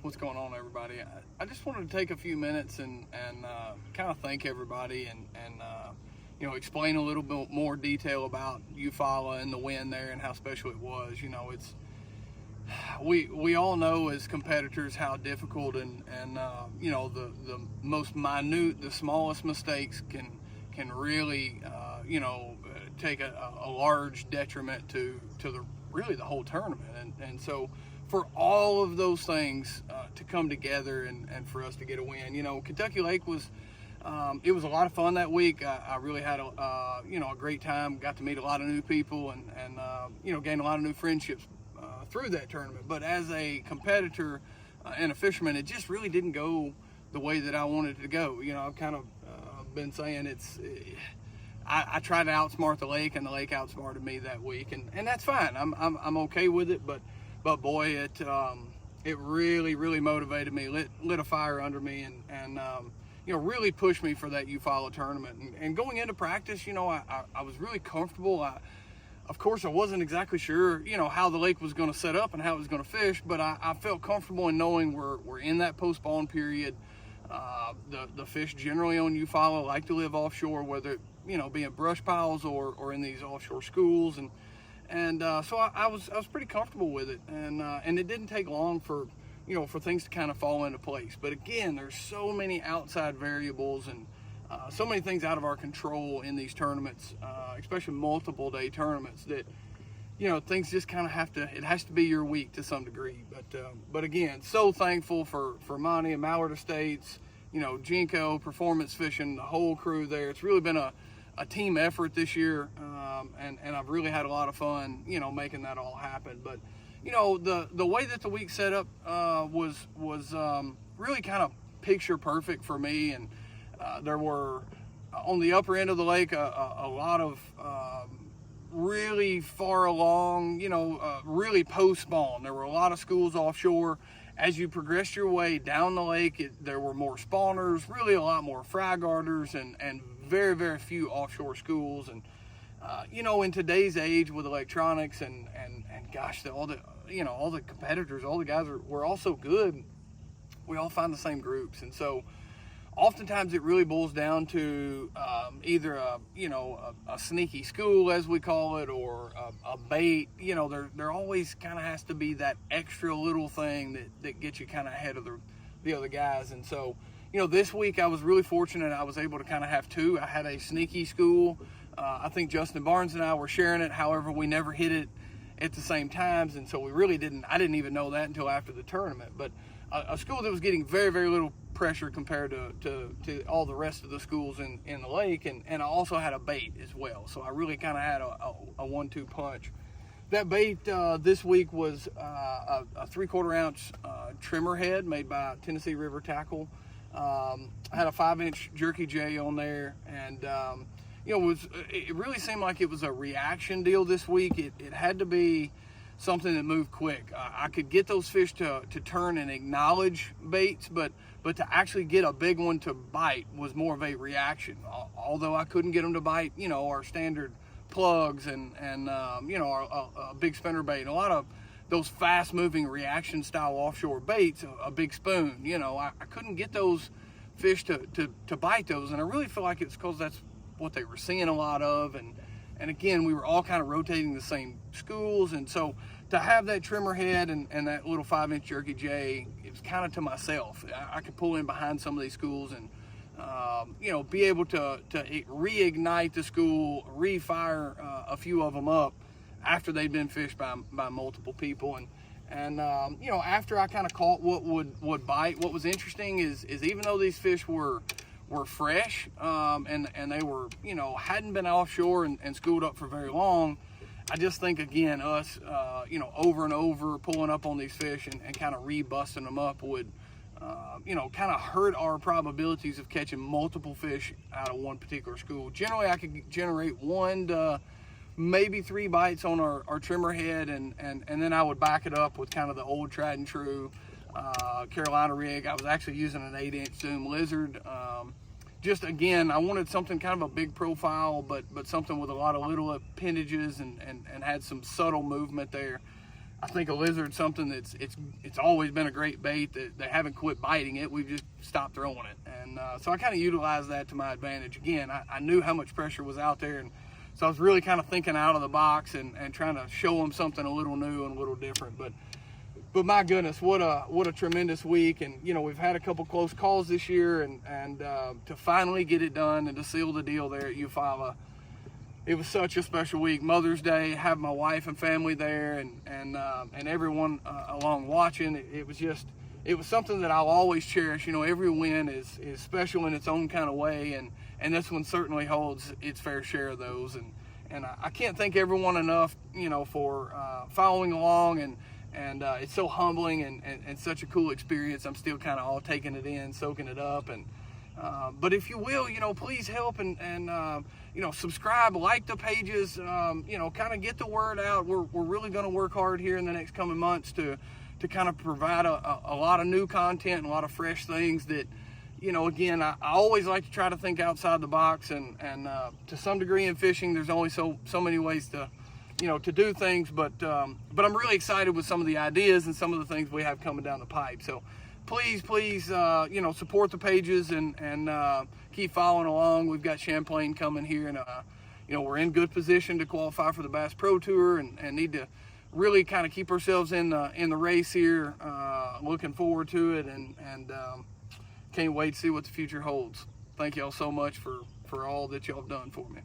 What's going on, everybody? I just wanted to take a few minutes and kind of thank everybody and explain a little bit more detail about Eufaula and the win there and how special it was. It's we all know as competitors how difficult and the most minute, the smallest mistakes can really take a large detriment to the whole tournament, and so for all of those things to come together and for us to get a win. Kentucky Lake was it was a lot of fun that week. I really had a great time. Got to meet a lot of new people and gained a lot of new friendships through that tournament. But as a competitor and a fisherman, it just really didn't go the way that I wanted it to go. I've kind of been saying I tried to outsmart the lake, and the lake outsmarted me that week, and that's fine. I'm okay with it, but boy, it really motivated me, lit a fire under me, and really pushed me for that Eufaula tournament. And going into practice, I was really comfortable. Of course, I wasn't exactly sure, how the lake was going to set up and how it was going to fish, but I felt comfortable in knowing we're in that post-spawn period. The fish generally on Eufaula like to live offshore, whether it be in brush piles or in these offshore schools, and so I was pretty comfortable with it, and it didn't take long for things to kind of fall into place. But again, there's so many outside variables and so many things out of our control in these tournaments, especially multiple day tournaments, that things just kind of it has to be your week to some degree. But again, so thankful for Monty and Mallard Estates, Jinko, Performance Fishing, the whole crew there. It's really been a team effort this year, and I've really had a lot of fun, making that all happen. But the way that the week set up was really kind of picture perfect for me, and there were on the upper end of the lake a lot of really far along, really post spawn. There were a lot of schools offshore. As you progressed your way down the lake, there were more spawners, really a lot more fry garters, and very few offshore schools. And in today's age with electronics and gosh, all the competitors, all the guys we're all so good. We all find the same groups, and so oftentimes it really boils down to either a sneaky school, as we call it, or a bait. There always kind of has to be that extra little thing that gets you kind of ahead of the other guys. And so this week I was really fortunate. I was able to kind of have two. I had a sneaky school. I think Justin Barnes and I were sharing it. However, we never hit it at the same times, and so I didn't even know that until after the tournament. But a school that was getting very little pressure compared to all the rest of the schools in the lake, and I also had a bait as well. So I really kind of had a 1-2 punch. That bait this week was a 3/4 ounce trimmer head made by Tennessee River Tackle. I had a 5-inch jerky J on there, and it really seemed like it was a reaction deal this week. It had to be something that moved quick. I could get those fish to turn and acknowledge baits, but to actually get a big one to bite was more of a reaction. Although I couldn't get them to bite, our standard plugs and our big spinner bait, and a lot of those fast-moving reaction style offshore baits, a big spoon. I couldn't get those fish to bite those, and I really feel like it's because that's what they were seeing a lot of, and again, we were all kind of rotating the same schools, and so to have that trimmer head and that little 5-inch jerky J, it was kind of to myself. I could pull in behind some of these schools and be able to reignite the school, refire a few of them up after they'd been fished by multiple people. And after I kind of caught what would bite, what was interesting is even though these fish were fresh, and they were, hadn't been offshore and schooled up for very long, I just think, again, us, over and over pulling up on these fish and kind of re-busting them up would, kind of hurt our probabilities of catching multiple fish out of one particular school. Generally, I could generate 1 to maybe 3 bites on our trimmer head, and then I would back it up with kind of the old tried and true Carolina rig. I was actually using an 8-inch Zoom Lizard. Just again, I wanted something kind of a big profile, but something with a lot of little appendages and had some subtle movement there. I think a lizard's something that's it's always been a great bait. That they haven't quit biting it. We've just stopped throwing it, and so I kind of utilized that to my advantage. Again, I knew how much pressure was out there, and so I was really kind of thinking out of the box and trying to show them something a little new and a little different. But my goodness, what a tremendous week. And we've had a couple close calls this year, and to finally get it done and to seal the deal there at Eufaula, it was such a special week. Mother's Day, have my wife and family there, and everyone along watching. It was something that I'll always cherish. Every win is special in its own kind of way, and this one certainly holds its fair share of those. And I can't thank everyone enough, for following along, and it's so humbling and such a cool experience. I'm still kind of all taking it in, soaking it up. But if you will, please help and subscribe, like the pages, kind of get the word out. We're really going to work hard here in the next coming months to kind of provide a lot of new content and a lot of fresh things that, again, I always like to try to think outside the box, and to some degree in fishing, there's only so many ways to do things, but I'm really excited with some of the ideas and some of the things we have coming down the pipe. So please, support the pages and keep following along. We've got Champlain coming here, and we're in good position to qualify for the Bass Pro Tour, and need to really kind of keep ourselves in the race here. Looking forward to it, and can't wait to see what the future holds. Thank y'all so much for all that y'all have done for me.